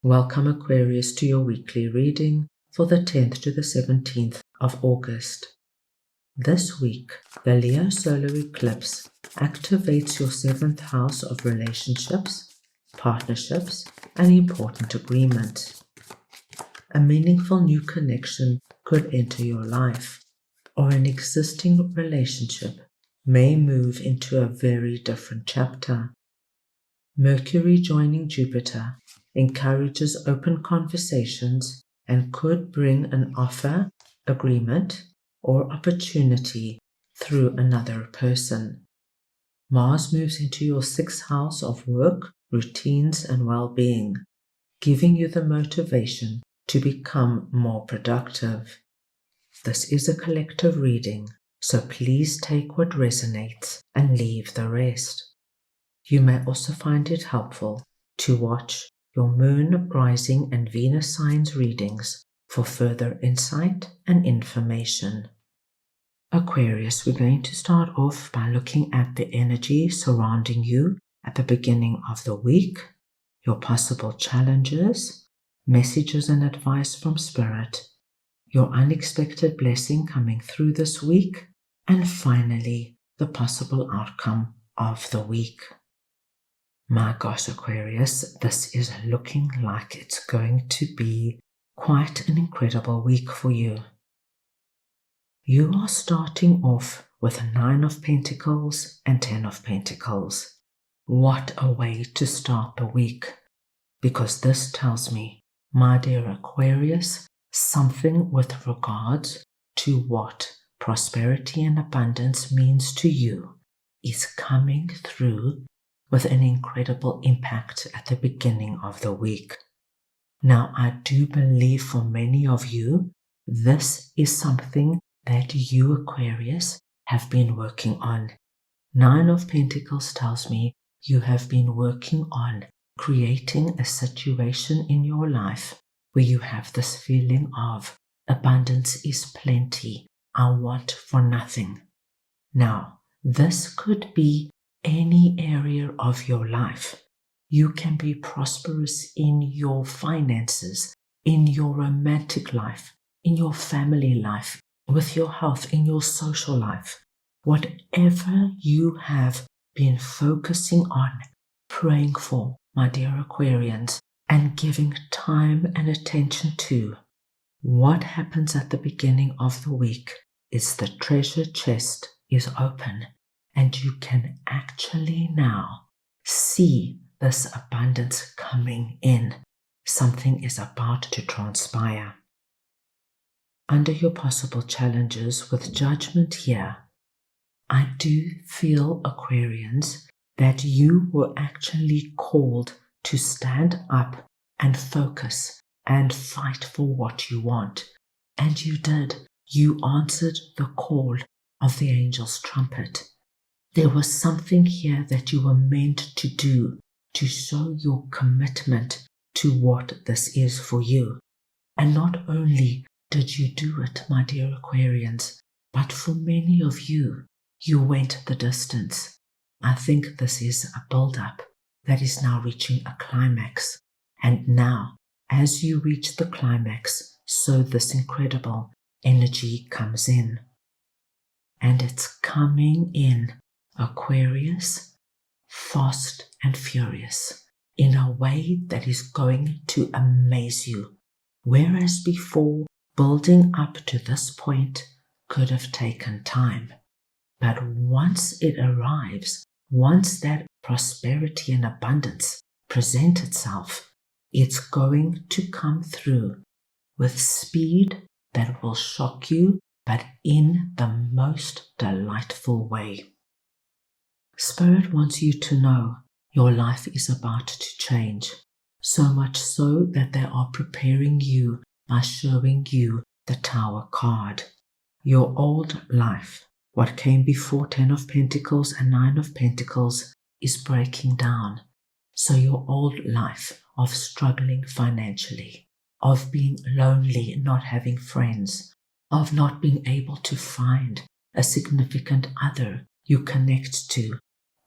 Welcome Aquarius to your weekly reading for the 10th to the 17th of August. This week, the Leo solar eclipse activates your 7th house of relationships, partnerships, and important agreements. A meaningful new connection could enter your life, or an existing relationship may move into a very different chapter. Mercury joining Jupiter encourages open conversations and could bring an offer, agreement, or opportunity through another person. Mars moves into your 6th house of work, routines, and well-being, giving you the motivation to become more productive. This is a collective reading, so please take what resonates and leave the rest. You may also find it helpful to watch your Moon, Rising, and Venus signs readings for further insight and information. Aquarius, we're going to start off by looking at the energy surrounding you at the beginning of the week, your possible challenges, messages and advice from Spirit, your unexpected blessing coming through this week, and finally, the possible outcome of the week. My gosh, Aquarius, this is looking like it's going to be quite an incredible week for you. You are starting off with 9 of Pentacles and 10 of Pentacles. What a way to start the week, because this tells me, my dear Aquarius, something with regards to what prosperity and abundance means to you is coming through with an incredible impact at the beginning of the week. Now, I do believe for many of you, this is something that you, Aquarius, have been working on. 9 of Pentacles tells me you have been working on creating a situation in your life where you have this feeling of abundance is plenty, I want for nothing. Now, this could be any area of your life. You can be prosperous in your finances, in your romantic life, in your family life, with your health, in your social life. Whatever you have been focusing on, praying for, my dear Aquarians, and giving time and attention to, what happens at the beginning of the week is the treasure chest is open. And you can actually now see this abundance coming in. Something is about to transpire. Under your possible challenges with judgment here, I do feel, Aquarians, that you were actually called to stand up and focus and fight for what you want. And you did. You answered the call of the angel's trumpet. There was something here that you were meant to do to show your commitment to what this is for you. And not only did you do it, my dear Aquarians, but for many of you, you went the distance. I think this is a build-up that is now reaching a climax. And now, as you reach the climax, so this incredible energy comes in. And it's coming in, Aquarius, fast and furious, in a way that is going to amaze you. Whereas before, building up to this point could have taken time. But once it arrives, once that prosperity and abundance present itself, it's going to come through with speed that will shock you, but in the most delightful way. Spirit wants you to know your life is about to change, so much so that they are preparing you by showing you the Tower card. Your old life, what came before 10 of Pentacles and 9 of Pentacles, is breaking down. So your old life of struggling financially, of being lonely, not having friends, of not being able to find a significant other you connect to,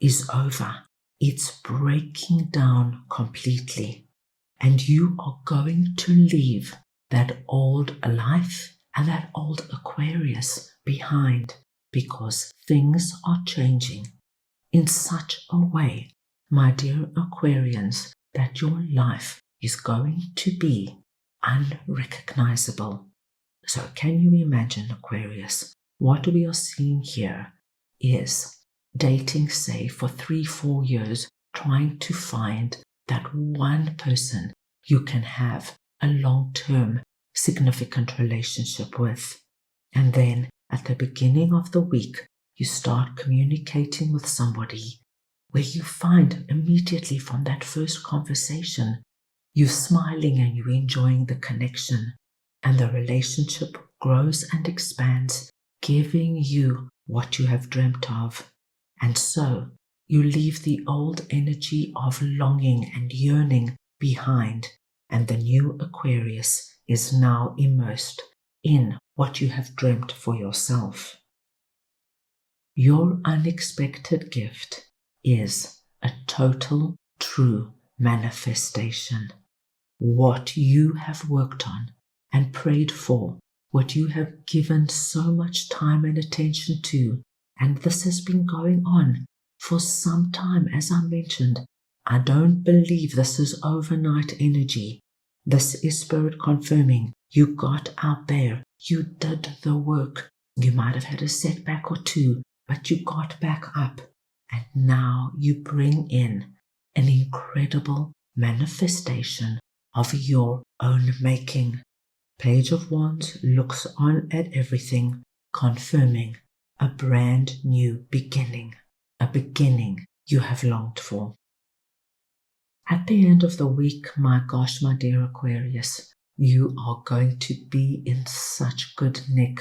is over. It's breaking down completely. and you are going to leave that old life and that old Aquarius behind, because things are changing in such a way, my dear Aquarians, that your life is going to be unrecognizable. So can you imagine, Aquarius, what we are seeing here is dating, say, for 3-4 years, trying to find that one person you can have a long-term, significant relationship with. And then at the beginning of the week, you start communicating with somebody where you find immediately from that first conversation, you're smiling and you're enjoying the connection, and the relationship grows and expands, giving you what you have dreamt of. And so you leave the old energy of longing and yearning behind, and the new Aquarius is now immersed in what you have dreamt for yourself. Your unexpected gift is a total, true manifestation. What you have worked on and prayed for, what you have given so much time and attention to, and this has been going on for some time. As I mentioned, I don't believe this is overnight energy. This is Spirit confirming you got out there, you did the work. You might have had a setback or two, but you got back up, and now you bring in an incredible manifestation of your own making. Page of Wands looks on at everything, confirming a brand new beginning, a beginning you have longed for. At the end of the week, my gosh, my dear Aquarius, you are going to be in such good nick.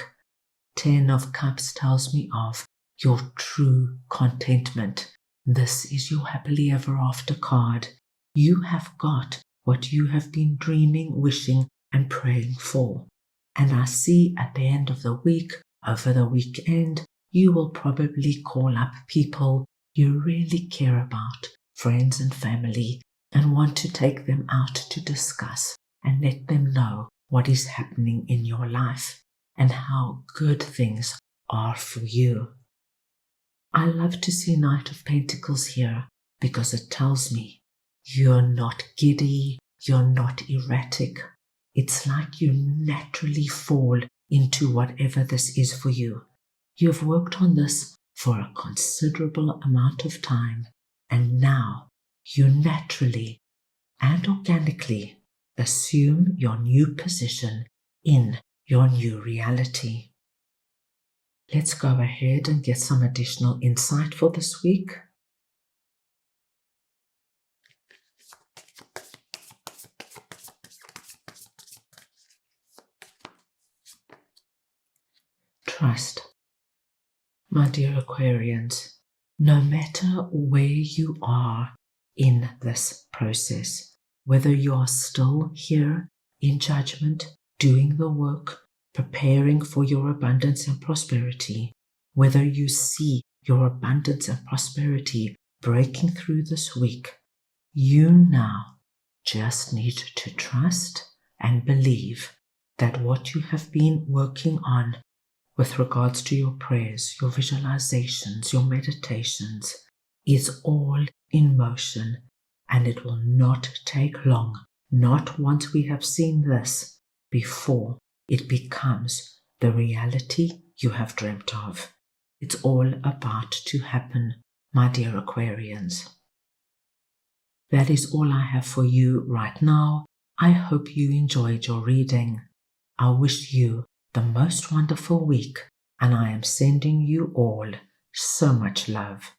10 of Cups tells me of your true contentment. This is your happily ever after card. You have got what you have been dreaming, wishing, and praying for. And I see at the end of the week, over the weekend, you will probably call up people you really care about, friends and family, and want to take them out to discuss and let them know what is happening in your life and how good things are for you. I love to see Knight of Pentacles here because it tells me you're not giddy, you're not erratic. It's like you naturally fall into whatever this is for you. You've worked on this for a considerable amount of time, and now you naturally and organically assume your new position in your new reality. Let's go ahead and get some additional insight for this week. Trust. My dear Aquarians, no matter where you are in this process, whether you are still here in judgment, doing the work, preparing for your abundance and prosperity, whether you see your abundance and prosperity breaking through this week, you now just need to trust and believe that what you have been working on with regards to your prayers, your visualizations, your meditations, is all in motion, and it will not take long, not once we have seen this, before it becomes the reality you have dreamt of. It's all about to happen, my dear Aquarians. That is all I have for you right now. I hope you enjoyed your reading. I wish you the most wonderful week, and I am sending you all so much love.